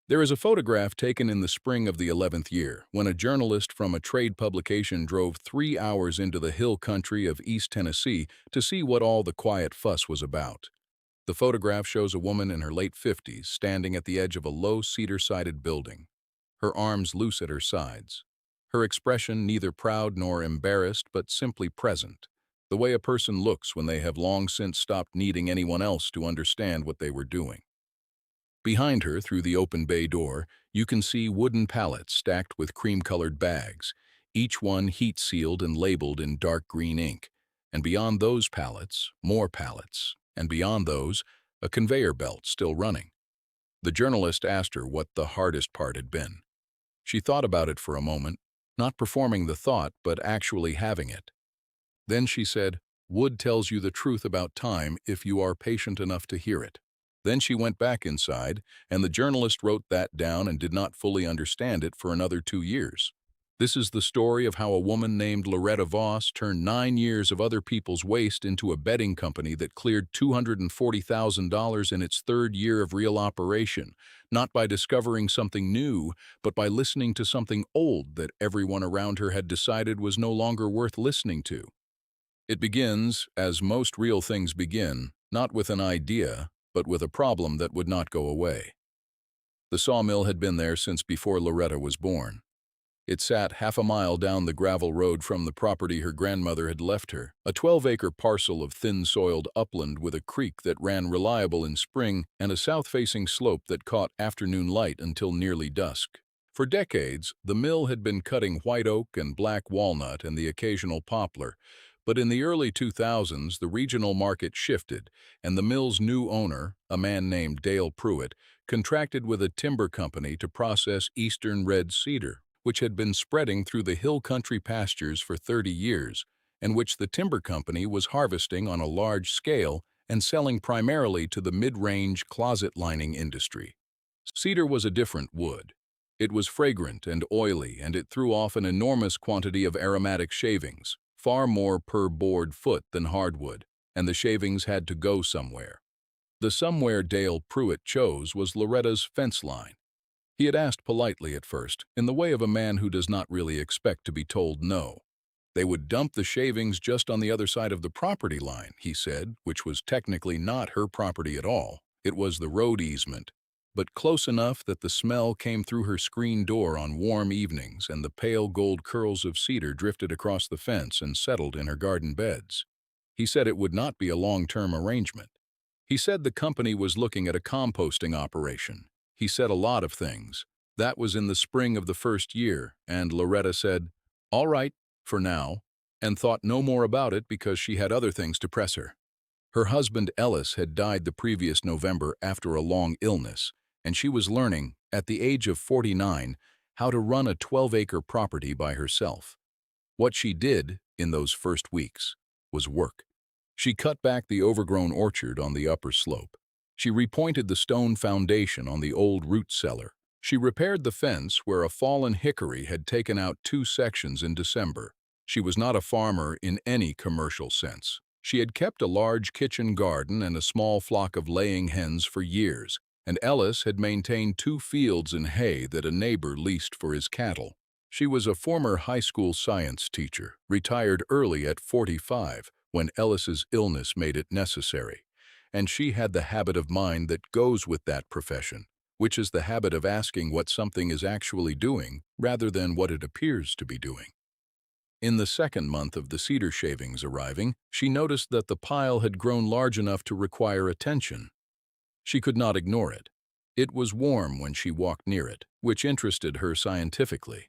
There is a photograph taken in the spring of the 11th year when a journalist from a trade publication drove 3 hours into the hill country of East Tennessee to see what all the quiet fuss was about. The photograph shows a woman in her late 50s standing at the edge of a low cedar-sided building, her arms loose at her sides. Her expression neither proud nor embarrassed but simply present, the way a person looks when they have long since stopped needing anyone else to understand what they were doing. Behind her, through the open bay door, you can see wooden pallets stacked with cream-colored bags, each one heat-sealed and labeled in dark green ink. And beyond those pallets, more pallets. And beyond those, a conveyor belt still running. The journalist asked her what the hardest part had been. She thought about it for a moment, not performing the thought, but actually having it. Then she said, "Wood tells you the truth about time if you are patient enough to hear it." Then she went back inside, and the journalist wrote that down and did not fully understand it for another 2 years. This is the story of how a woman named Loretta Voss turned 9 years of other people's waste into a bedding company that cleared $240,000 in its third year of real operation, not by discovering something new, but by listening to something old that everyone around her had decided was no longer worth listening to. It begins, as most real things begin, not with an idea, but with a problem that would not go away. The sawmill had been there since before Loretta was born. It sat half a mile down the gravel road from the property her grandmother had left her, a 12-acre parcel of thin-soiled upland with a creek that ran reliable in spring and a south-facing slope that caught afternoon light until nearly dusk. For decades, the mill had been cutting white oak and black walnut and the occasional poplar, but in the early 2000s, the regional market shifted, and the mill's new owner, a man named Dale Pruitt, contracted with a timber company to process eastern red cedar, which had been spreading through the hill country pastures for 30 years, and which the timber company was harvesting on a large scale and selling primarily to the mid-range closet lining industry. Cedar was a different wood. It was fragrant and oily, and it threw off an enormous quantity of aromatic shavings, far more per board foot than hardwood, and the shavings had to go somewhere. The somewhere Dale Pruitt chose was Loretta's fence line. He had asked politely at first, in the way of a man who does not really expect to be told no. They would dump the shavings just on the other side of the property line, he said, which was technically not her property at all. It was the road easement, but close enough that the smell came through her screen door on warm evenings and the pale gold curls of cedar drifted across the fence and settled in her garden beds. He said it would not be a long-term arrangement. He said the company was looking at a composting operation. He said a lot of things. That was in the spring of the first year, and Loretta said, "All right, for now," and thought no more about it because she had other things to press her. Her husband Ellis had died the previous November after a long illness, and she was learning, at the age of 49, how to run a 12-acre property by herself. What she did, in those first weeks, was work. She cut back the overgrown orchard on the upper slope. She repointed the stone foundation on the old root cellar. She repaired the fence where a fallen hickory had taken out 2 sections in December. She was not a farmer in any commercial sense. She had kept a large kitchen garden and a small flock of laying hens for years, and Ellis had maintained 2 fields in hay that a neighbor leased for his cattle. She was a former high school science teacher, retired early at 45 when Ellis's illness made it necessary. And she had the habit of mind that goes with that profession, which is the habit of asking what something is actually doing rather than what it appears to be doing. In the second month of the cedar shavings arriving, she noticed that the pile had grown large enough to require attention. She could not ignore it. It was warm when she walked near it, which interested her scientifically.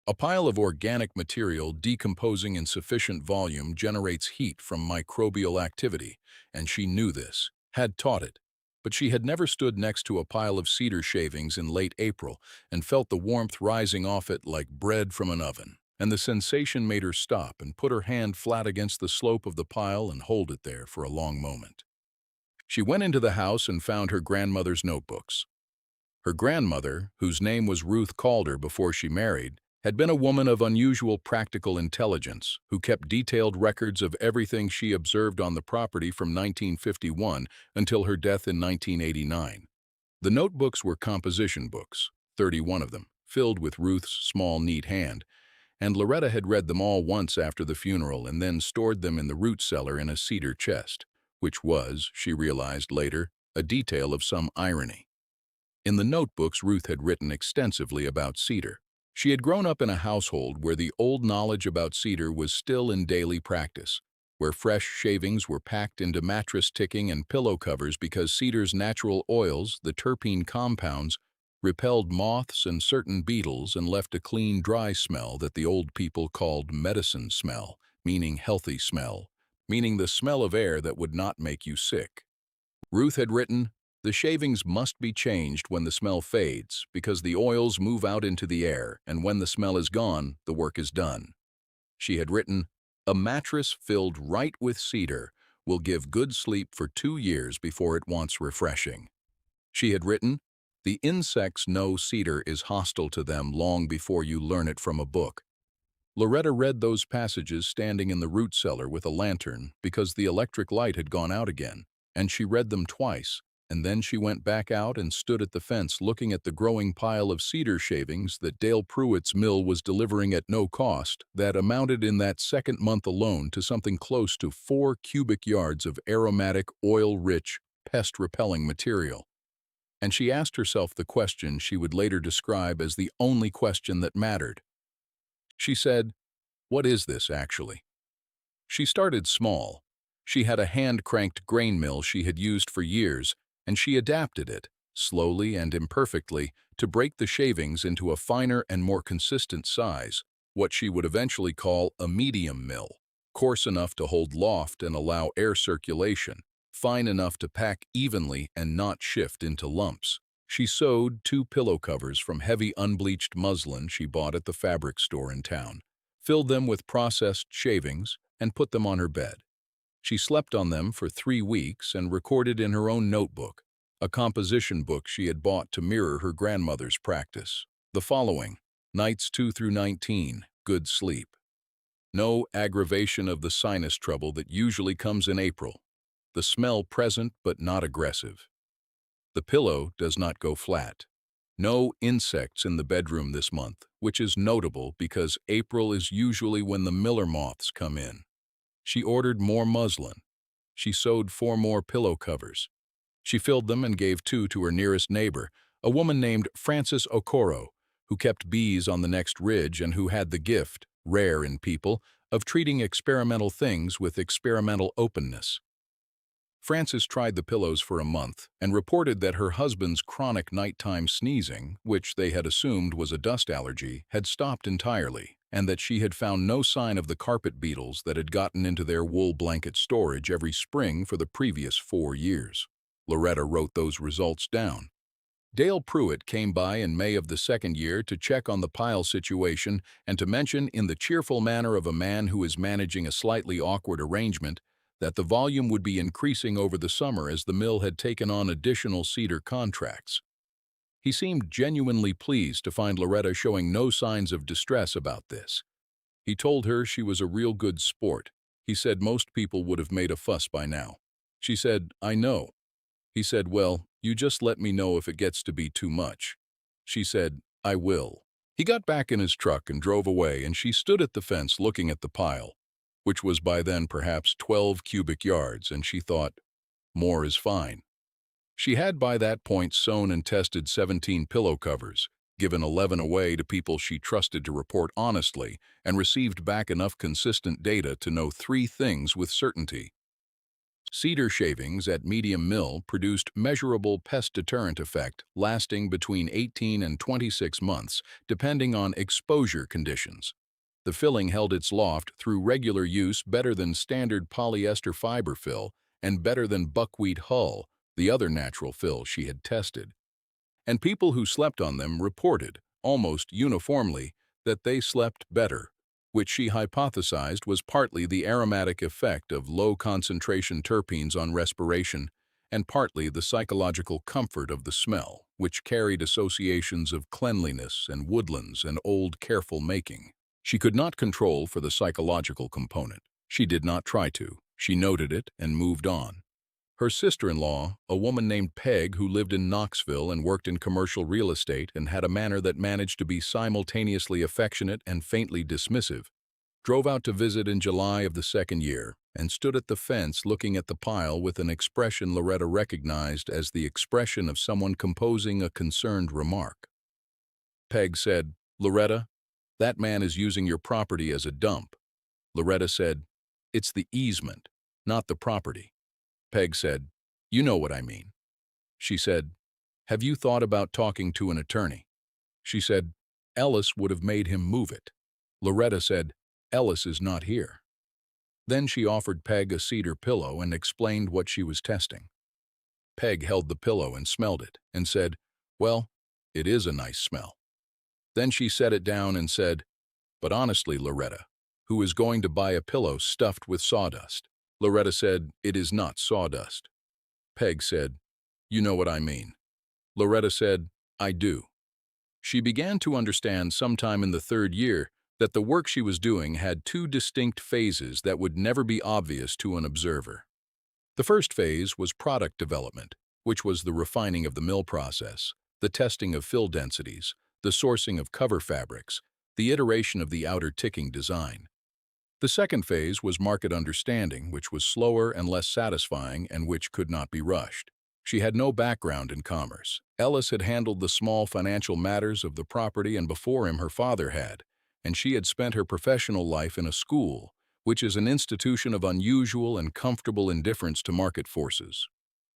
A pile of organic material decomposing in sufficient volume generates heat from microbial activity, and she knew this, had taught it. But she had never stood next to a pile of cedar shavings in late April and felt the warmth rising off it like bread from an oven. And the sensation made her stop and put her hand flat against the slope of the pile and hold it there for a long moment. She went into the house and found her grandmother's notebooks. Her grandmother, whose name was Ruth Calder before she married, had been a woman of unusual practical intelligence who kept detailed records of everything she observed on the property from 1951 until her death in 1989. The notebooks were composition books, 31 of them, filled with Ruth's small, neat hand, and Loretta had read them all once after the funeral and then stored them in the root cellar in a cedar chest, which was, she realized later, a detail of some irony. In the notebooks, Ruth had written extensively about cedar. She had grown up in a household where the old knowledge about cedar was still in daily practice, where fresh shavings were packed into mattress ticking and pillow covers because cedar's natural oils, the terpene compounds, repelled moths and certain beetles and left a clean, dry smell that the old people called medicine smell, meaning healthy smell, meaning the smell of air that would not make you sick. Ruth had written, "The shavings must be changed when the smell fades because the oils move out into the air, and when the smell is gone, the work is done." She had written, "A mattress filled right with cedar will give good sleep for 2 years before it wants refreshing." She had written, "The insects know cedar is hostile to them long before you learn it from a book." Loretta read those passages standing in the root cellar with a lantern because the electric light had gone out again, and she read them twice, and then she went back out and stood at the fence looking at the growing pile of cedar shavings that Dale Pruitt's mill was delivering at no cost that amounted in that second month alone to something close to 4 cubic yards of aromatic, oil-rich, pest-repelling material. And she asked herself the question she would later describe as the only question that mattered. She said, "What is this, actually?" She started small. She had a hand-cranked grain mill she had used for years, and she adapted it, slowly and imperfectly, to break the shavings into a finer and more consistent size, what she would eventually call a medium mill, coarse enough to hold loft and allow air circulation, fine enough to pack evenly and not shift into lumps. She sewed 2 pillow covers from heavy unbleached muslin she bought at the fabric store in town, filled them with processed shavings, and put them on her bed. She slept on them for 3 weeks and recorded in her own notebook, a composition book she had bought to mirror her grandmother's practice, the following: Nights 2 through 19, good sleep. No aggravation of the sinus trouble that usually comes in April. The smell present but not aggressive. The pillow does not go flat. No insects in the bedroom this month, which is notable because April is usually when the miller moths come in. She ordered more muslin. She sewed 4 more pillow covers. She filled them and gave 2 to her nearest neighbor, a woman named Frances Okoro, who kept bees on the next ridge and who had the gift, rare in people, of treating experimental things with experimental openness. Frances tried the pillows for a month and reported that her husband's chronic nighttime sneezing, which they had assumed was a dust allergy, had stopped entirely, and that she had found no sign of the carpet beetles that had gotten into their wool blanket storage every spring for the previous 4 years. Loretta wrote those results down. Dale Pruitt came by in May of the 2nd year to check on the pile situation and to mention, in the cheerful manner of a man who is managing a slightly awkward arrangement, that the volume would be increasing over the summer as the mill had taken on additional cedar contracts. He seemed genuinely pleased to find Loretta showing no signs of distress about this. He told her she was a real good sport. He said most people would have made a fuss by now. She said, "I know." He said, "Well, you just let me know if it gets to be too much." She said, "I will." He got back in his truck and drove away, and she stood at the fence looking at the pile, which was by then perhaps 12 cubic yards, and she thought, more is fine. She had by that point sewn and tested 17 pillow covers, given 11 away to people she trusted to report honestly, and received back enough consistent data to know 3 things with certainty. Cedar shavings at medium mill produced measurable pest deterrent effect lasting between 18 and 26 months, depending on exposure conditions. The filling held its loft through regular use better than standard polyester fiber fill and better than buckwheat hull, the other natural fill she had tested. And people who slept on them reported, almost uniformly, that they slept better, which she hypothesized was partly the aromatic effect of low-concentration terpenes on respiration and partly the psychological comfort of the smell, which carried associations of cleanliness and woodlands and old careful making. She could not control for the psychological component. She did not try to. She noted it and moved on. Her sister-in-law, a woman named Peg who lived in Knoxville and worked in commercial real estate and had a manner that managed to be simultaneously affectionate and faintly dismissive, drove out to visit in July of the second year and stood at the fence looking at the pile with an expression Loretta recognized as the expression of someone composing a concerned remark. Peg said, "Loretta, that man is using your property as a dump." Loretta said, "It's the easement, not the property." Peg said, "You know what I mean." She said, "Have you thought about talking to an attorney?" She said, "Ellis would have made him move it." Loretta said, "Ellis is not here." Then she offered Peg a cedar pillow and explained what she was testing. Peg held the pillow and smelled it and said, "Well, it is a nice smell." Then she set it down and said, "But honestly, Loretta, who is going to buy a pillow stuffed with sawdust?" Loretta said, "It is not sawdust." Peg said, "You know what I mean." Loretta said, "I do." She began to understand sometime in the third year that the work she was doing had two distinct phases that would never be obvious to an observer. The first phase was product development, which was the refining of the mill process, the testing of fill densities, the sourcing of cover fabrics, the iteration of the outer ticking design. The second phase was market understanding, which was slower and less satisfying and which could not be rushed. She had no background in commerce. Ellis had handled the small financial matters of the property and before him her father had, and she had spent her professional life in a school, which is an institution of unusual and comfortable indifference to market forces.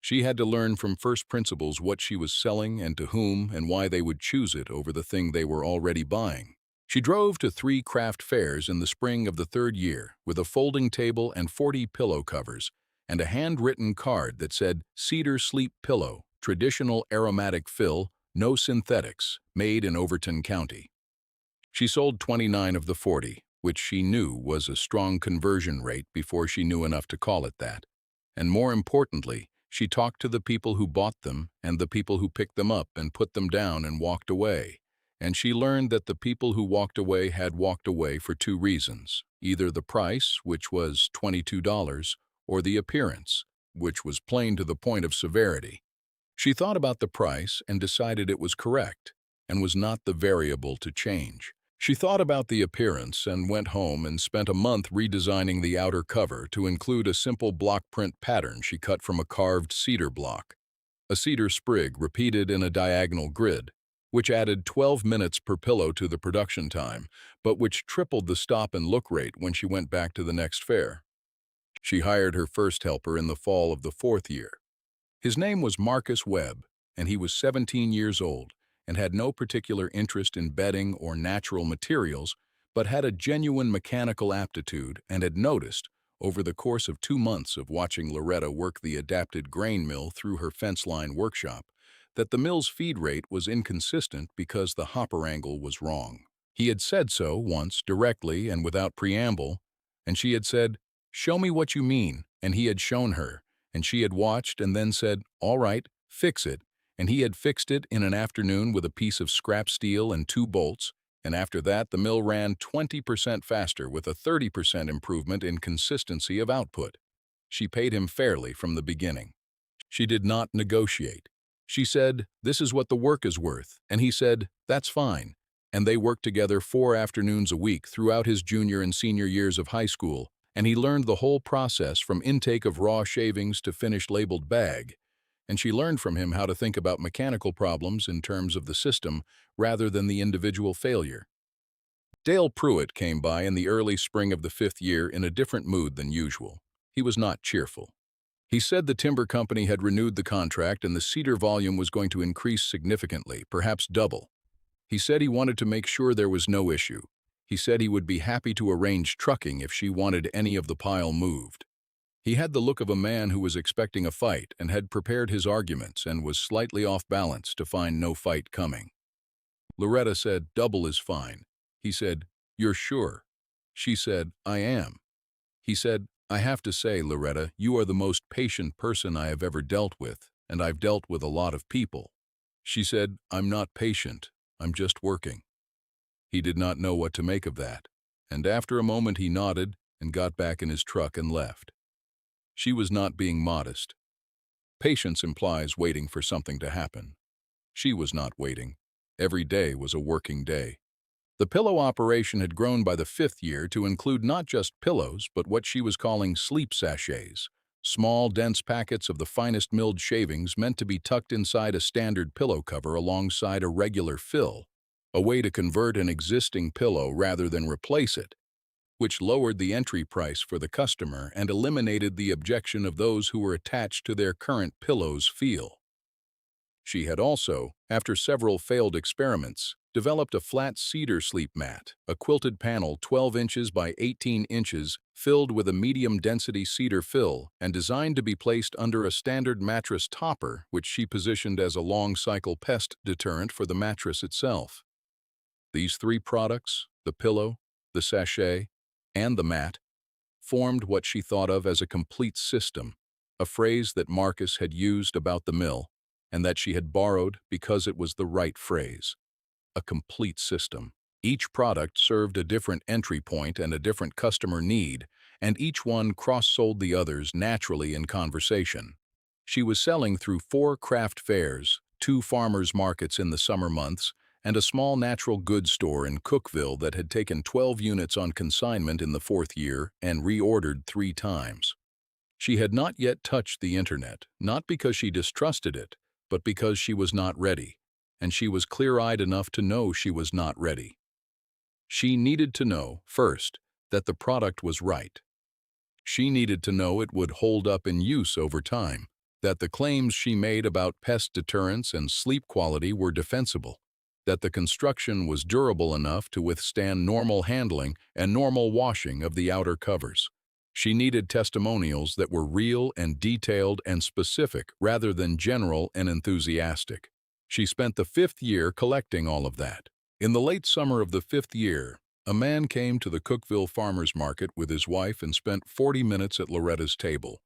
She had to learn from first principles what she was selling and to whom and why they would choose it over the thing they were already buying. She drove to 3 craft fairs in the spring of the third year with a folding table and 40 pillow covers and a handwritten card that said, "Cedar Sleep Pillow, traditional aromatic fill, no synthetics, made in Overton County." She sold 29 of the 40, which she knew was a strong conversion rate before she knew enough to call it that. And more importantly, she talked to the people who bought them and the people who picked them up and put them down and walked away. And she learned that the people who walked away had walked away for 2 reasons, either the price, which was $22, or the appearance, which was plain to the point of severity. She thought about the price and decided it was correct and was not the variable to change. She thought about the appearance and went home and spent a month redesigning the outer cover to include a simple block print pattern she cut from a carved cedar block, a cedar sprig repeated in a diagonal grid, which added 12 minutes per pillow to the production time, but which tripled the stop and look rate when she went back to the next fair. She hired her first helper in the fall of the 4th year. His name was Marcus Webb, and he was 17 years old and had no particular interest in bedding or natural materials, but had a genuine mechanical aptitude and had noticed, over the course of 2 months of watching Loretta work the adapted grain mill through her fence-line workshop, that the mill's feed rate was inconsistent because the hopper angle was wrong. He had said so once directly and without preamble, and she had said, "Show me what you mean," and he had shown her, and she had watched and then said, "All right, fix it," and he had fixed it in an afternoon with a piece of scrap steel and 2 bolts, and after that the mill ran 20% faster with a 30% improvement in consistency of output. She paid him fairly from the beginning. She did not negotiate. She said, "This is what the work is worth," and he said, "That's fine." And they worked together 4 afternoons a week throughout his junior and senior years of high school, and he learned the whole process from intake of raw shavings to finished labeled bag. And she learned from him how to think about mechanical problems in terms of the system rather than the individual failure. Dale Pruitt came by in the early spring of the 5th year in a different mood than usual. He was not cheerful. He said the timber company had renewed the contract and the cedar volume was going to increase significantly, perhaps double. He said he wanted to make sure there was no issue. He said he would be happy to arrange trucking if she wanted any of the pile moved. He had the look of a man who was expecting a fight and had prepared his arguments and was slightly off balance to find no fight coming. Loretta said, "Double is fine." He said, "You're sure?" She said, "I am." He said, "I have to say, Loretta, you are the most patient person I have ever dealt with, and I've dealt with a lot of people." She said, "I'm not patient, I'm just working." He did not know what to make of that, and after a moment he nodded and got back in his truck and left. She was not being modest. Patience implies waiting for something to happen. She was not waiting. Every day was a working day. The pillow operation had grown by the 5th year to include not just pillows, but what she was calling sleep sachets, small, dense packets of the finest milled shavings meant to be tucked inside a standard pillow cover alongside a regular fill, a way to convert an existing pillow rather than replace it, which lowered the entry price for the customer and eliminated the objection of those who were attached to their current pillow's feel. She had also, after several failed experiments, developed a flat cedar sleep mat, a quilted panel 12 inches by 18 inches filled with a medium-density cedar fill and designed to be placed under a standard mattress topper, which she positioned as a long-cycle pest deterrent for the mattress itself. These 3 products, the pillow, the sachet, and the mat, formed what she thought of as a complete system, a phrase that Marcus had used about the mill, and that she had borrowed because it was the right phrase. A complete system. Each product served a different entry point and a different customer need, and each one cross-sold the others naturally in conversation. She was selling through 4 craft fairs, 2 farmers' markets in the summer months, and a small natural goods store in Cookville that had taken 12 units on consignment in the 4th year and reordered 3 times. She had not yet touched the internet, not because she distrusted it, but because she was not ready, and she was clear-eyed enough to know she was not ready. She needed to know, first, that the product was right. She needed to know it would hold up in use over time, that the claims she made about pest deterrence and sleep quality were defensible, that the construction was durable enough to withstand normal handling and normal washing of the outer covers. She needed testimonials that were real and detailed and specific rather than general and enthusiastic. She spent the 5th year collecting all of that. In the late summer of the 5th year, a man came to the Cookville Farmers Market with his wife and spent 40 minutes at Loretta's table.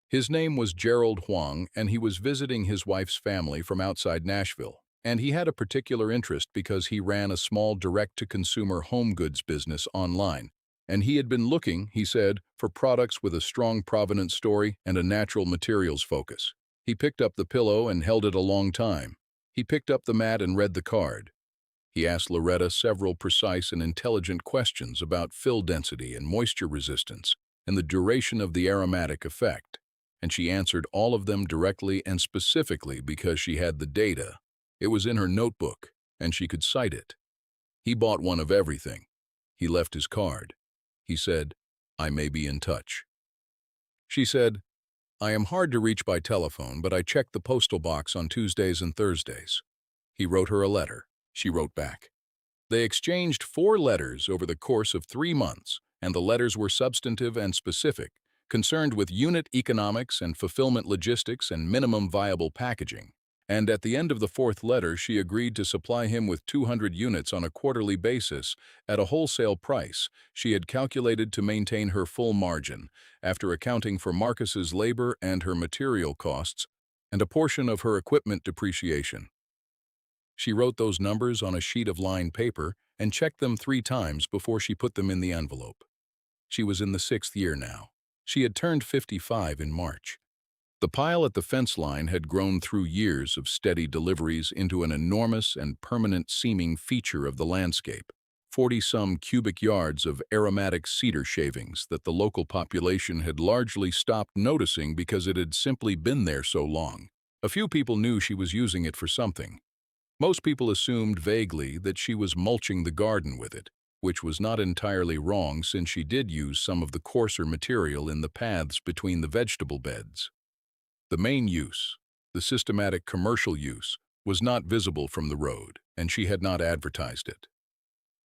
His name was Gerald Huang, and he was visiting his wife's family from outside Nashville. And he had a particular interest because he ran a small direct-to-consumer home goods business online. And he had been looking, he said, for products with a strong provenance story and a natural materials focus. He picked up the pillow and held it a long time. He picked up the mat and read the card. He asked Loretta several precise and intelligent questions about fill density and moisture resistance and the duration of the aromatic effect, and she answered all of them directly and specifically because she had the data. It was in her notebook, and she could cite it. He bought one of everything. He left his card. He said, "I may be in touch." She said, "I am hard to reach by telephone, but I check the postal box on Tuesdays and Thursdays." He wrote her a letter. She wrote back. They exchanged 4 letters over the course of 3 months, and the letters were substantive and specific, concerned with unit economics and fulfillment logistics and minimum viable packaging. And at the end of the 4th letter, she agreed to supply him with 200 units on a quarterly basis at a wholesale price she had calculated to maintain her full margin, after accounting for Marcus's labor and her material costs, and a portion of her equipment depreciation. She wrote those numbers on a sheet of lined paper and checked them 3 times before she put them in the envelope. She was in the 6th year now. She had turned 55 in March. The pile at the fence line had grown through years of steady deliveries into an enormous and permanent-seeming feature of the landscape, 40-some cubic yards of aromatic cedar shavings that the local population had largely stopped noticing because it had simply been there so long. A few people knew she was using it for something. Most people assumed vaguely that she was mulching the garden with it, which was not entirely wrong since she did use some of the coarser material in the paths between the vegetable beds. The main use, the systematic commercial use, was not visible from the road, and she had not advertised it.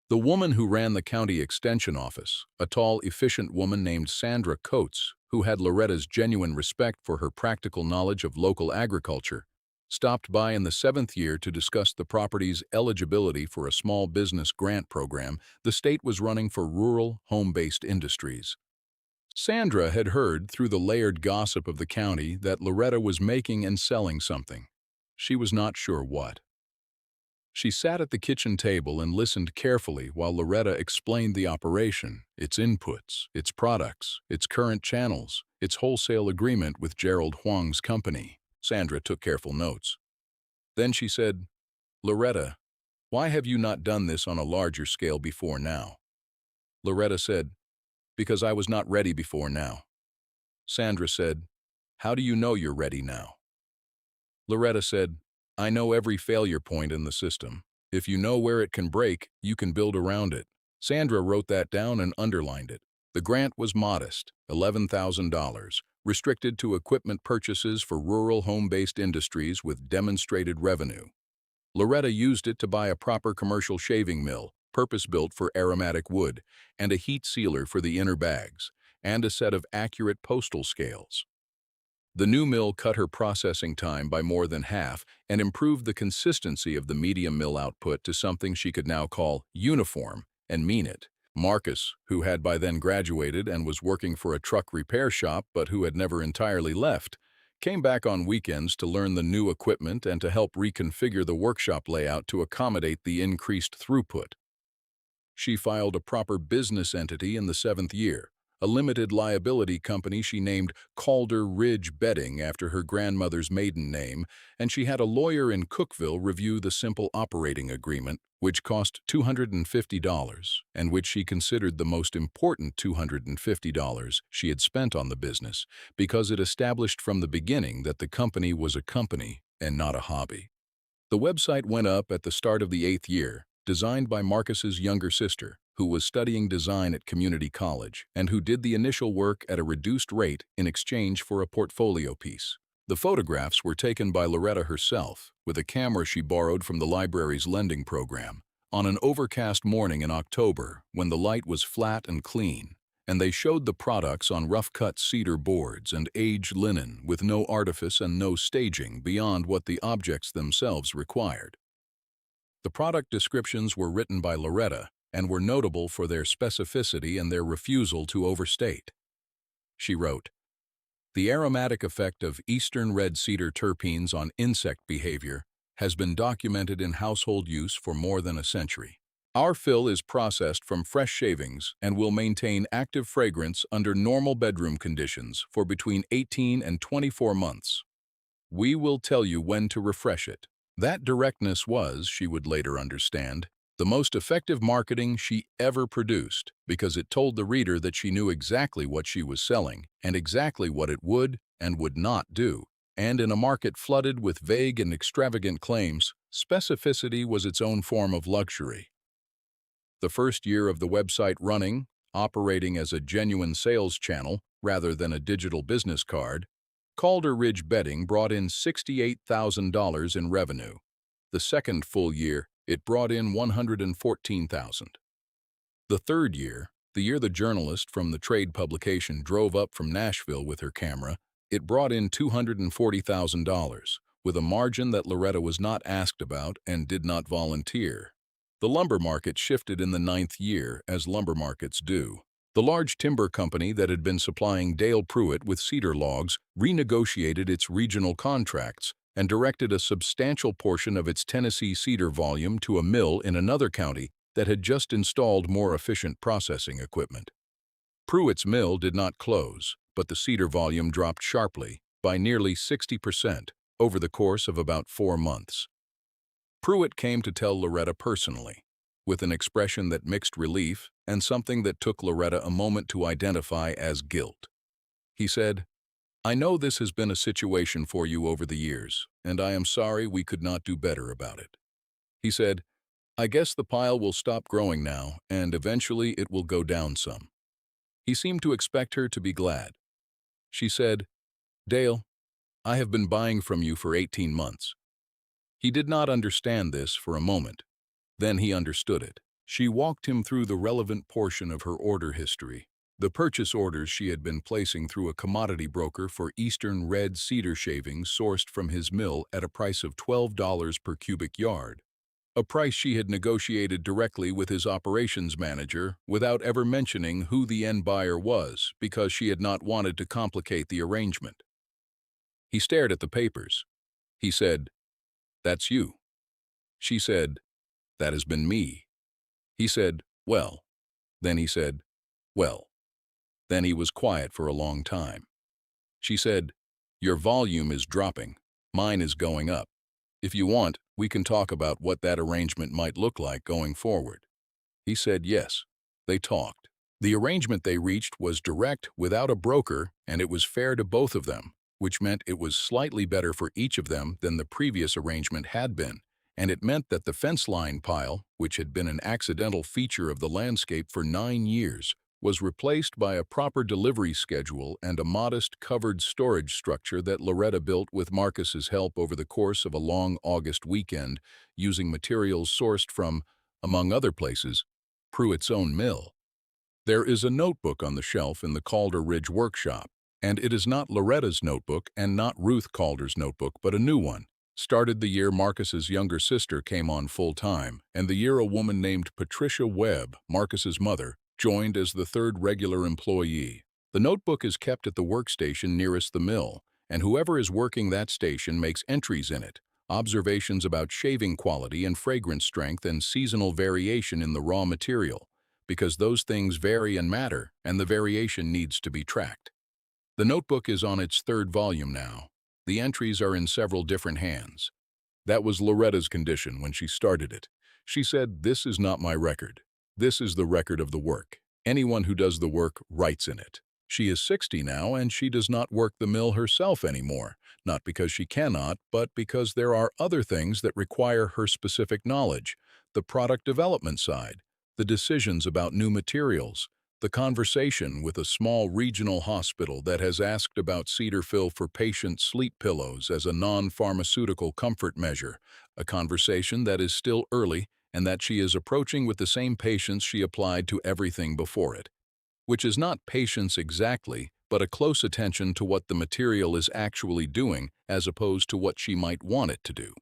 The woman who ran the county extension office, a tall, efficient woman named Sandra Coates, who had Loretta's genuine respect for her practical knowledge of local agriculture, stopped by in the 7th year to discuss the property's eligibility for a small business grant program the state was running for rural, home-based industries. Sandra had heard through the layered gossip of the county that Loretta was making and selling something. She was not sure what. She sat at the kitchen table and listened carefully while Loretta explained the operation, its inputs, its products, its current channels, its wholesale agreement with Gerald Huang's company. Sandra took careful notes. Then she said, "Loretta, why have you not done this on a larger scale before now?" Loretta said, "Because I was not ready before now." Sandra said, "How do you know you're ready now?" Loretta said, "I know every failure point in the system. If you know where it can break, you can build around it." Sandra wrote that down and underlined it. The grant was modest, $11,000, restricted to equipment purchases for rural home-based industries with demonstrated revenue. Loretta used it to buy a proper commercial shaving mill, purpose-built for aromatic wood, and a heat sealer for the inner bags, and a set of accurate postal scales. The new mill cut her processing time by more than half and improved the consistency of the medium mill output to something she could now call uniform and mean it. Marcus, who had by then graduated and was working for a truck repair shop but who had never entirely left, came back on weekends to learn the new equipment and to help reconfigure the workshop layout to accommodate the increased throughput. She filed a proper business entity in the 7th year, a limited liability company she named Calder Ridge Bedding after her grandmother's maiden name, and she had a lawyer in Cookville review the simple operating agreement, which cost $250, and which she considered the most important $250 she had spent on the business, because it established from the beginning that the company was a company and not a hobby. The website went up at the start of the 8th year, designed by Marcus's younger sister, who was studying design at community college and who did the initial work at a reduced rate in exchange for a portfolio piece. The photographs were taken by Loretta herself, with a camera she borrowed from the library's lending program, on an overcast morning in October when the light was flat and clean, and they showed the products on rough-cut cedar boards and aged linen with no artifice and no staging beyond what the objects themselves required. The product descriptions were written by Loretta and were notable for their specificity and their refusal to overstate. She wrote, "The aromatic effect of eastern red cedar terpenes on insect behavior has been documented in household use for more than a century. Our fill is processed from fresh shavings and will maintain active fragrance under normal bedroom conditions for between 18 and 24 months. We will tell you when to refresh it." That directness was, she would later understand, the most effective marketing she ever produced because it told the reader that she knew exactly what she was selling and exactly what it would and would not do. And in a market flooded with vague and extravagant claims, specificity was its own form of luxury. The first year of the website running, operating as a genuine sales channel rather than a digital business card, Calder Ridge Bedding brought in $68,000 in revenue. The second full year, it brought in $114,000. The third year, the year the journalist from the trade publication drove up from Nashville with her camera, it brought in $240,000, with a margin that Loretta was not asked about and did not volunteer. The lumber market shifted in the 9th year, as lumber markets do. The large timber company that had been supplying Dale Pruitt with cedar logs renegotiated its regional contracts and directed a substantial portion of its Tennessee cedar volume to a mill in another county that had just installed more efficient processing equipment. Pruitt's mill did not close, but the cedar volume dropped sharply, by nearly 60%, over the course of about 4 months. Pruitt came to tell Loretta personally, with an expression that mixed relief and something that took Loretta a moment to identify as guilt. He said, "I know this has been a situation for you over the years, and I am sorry we could not do better about it." He said, "I guess the pile will stop growing now, and eventually it will go down some." He seemed to expect her to be glad. She said, "Dale, I have been buying from you for 18 months. He did not understand this for a moment. Then he understood it. She walked him through the relevant portion of her order history, the purchase orders she had been placing through a commodity broker for eastern red cedar shavings sourced from his mill at a price of $12 per cubic yard, a price she had negotiated directly with his operations manager without ever mentioning who the end buyer was because she had not wanted to complicate the arrangement. He stared at the papers. He said, "That's you." She said, "That has been me." He said, "Well." Then he said, "Well." Then he was quiet for a long time. She said, "Your volume is dropping." Mine is going up. If you want, we can talk about what that arrangement might look like going forward." He said yes. They talked. The arrangement they reached was direct, without a broker, and it was fair to both of them, which meant it was slightly better for each of them than the previous arrangement had been, and it meant that the fence line pile, which had been an accidental feature of the landscape for 9 years, was replaced by a proper delivery schedule and a modest covered storage structure that Loretta built with Marcus's help over the course of a long August weekend, using materials sourced from, among other places, Pruitt's own mill. There is a notebook on the shelf in the Calder Ridge workshop, and it is not Loretta's notebook and not Ruth Calder's notebook, but a new one, started the year Marcus's younger sister came on full-time, and the year a woman named Patricia Webb, Marcus's mother, joined as the third regular employee. The notebook is kept at the workstation nearest the mill, and whoever is working that station makes entries in it, observations about shaving quality and fragrance strength and seasonal variation in the raw material, because those things vary and matter, and the variation needs to be tracked. The notebook is on its third volume now. The entries are in several different hands. That was Loretta's condition when she started it. She said, "This is not my record. This is the record of the work. Anyone who does the work writes in it." She is 60 now, and she does not work the mill herself anymore, not because she cannot, but because there are other things that require her specific knowledge, the product development side, the decisions about new materials, the conversation with a small regional hospital that has asked about cedar fill for patient sleep pillows as a non-pharmaceutical comfort measure, a conversation that is still early and that she is approaching with the same patience she applied to everything before it, which is not patience exactly, but a close attention to what the material is actually doing as opposed to what she might want it to do.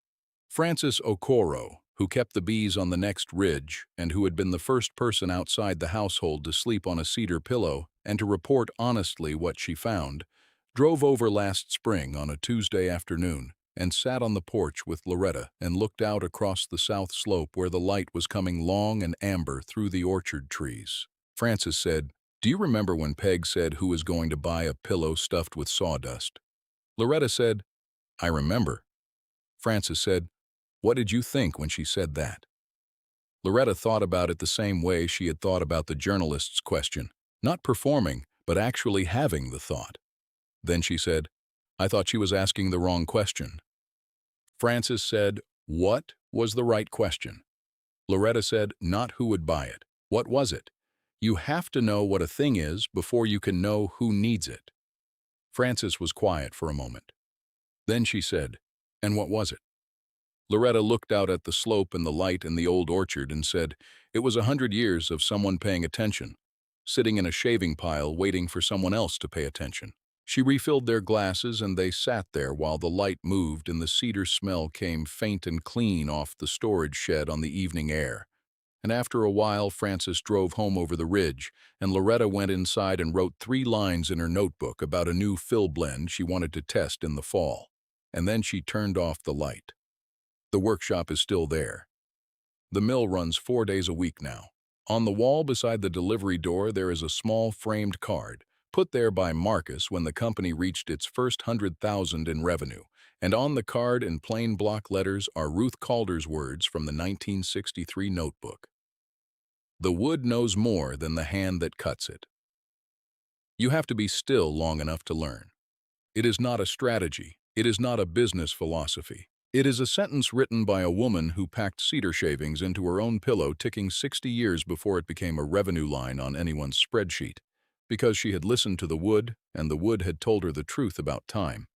Francis Okoro, who kept the bees on the next ridge and who had been the first person outside the household to sleep on a cedar pillow and to report honestly what she found, drove over last spring on a Tuesday afternoon and sat on the porch with Loretta and looked out across the south slope where the light was coming long and amber through the orchard trees. Francis said, "Do you remember when Peg said who was going to buy a pillow stuffed with sawdust?" Loretta said, "I remember." Francis said, "What did you think when she said that?" Loretta thought about it the same way she had thought about the journalist's question, not performing, but actually having the thought. Then she said, "I thought she was asking the wrong question." Francis said, "What was the right question?" Loretta said, "Not who would buy it. What was it? You have to know what a thing is before you can know who needs it." Francis was quiet for a moment. Then she said, "And what was it?" Loretta looked out at the slope and the light in the old orchard and said, "It was 100 years of someone paying attention, sitting in a shaving pile waiting for someone else to pay attention." She refilled their glasses and they sat there while the light moved and the cedar smell came faint and clean off the storage shed on the evening air. And after a while, Francis drove home over the ridge, and Loretta went inside and wrote 3 lines in her notebook about a new fill blend she wanted to test in the fall. And then she turned off the light. The workshop is still there. The mill runs 4 days a week now. On the wall beside the delivery door there is a small framed card, put there by Marcus when the company reached its first 100,000 in revenue, and on the card in plain block letters are Ruth Calder's words from the 1963 notebook. "The wood knows more than the hand that cuts it." You have to be still long enough to learn. It is not a strategy. It is not a business philosophy. It is a sentence written by a woman who packed cedar shavings into her own pillow ticking 60 years before it became a revenue line on anyone's spreadsheet, because she had listened to the wood and the wood had told her the truth about time.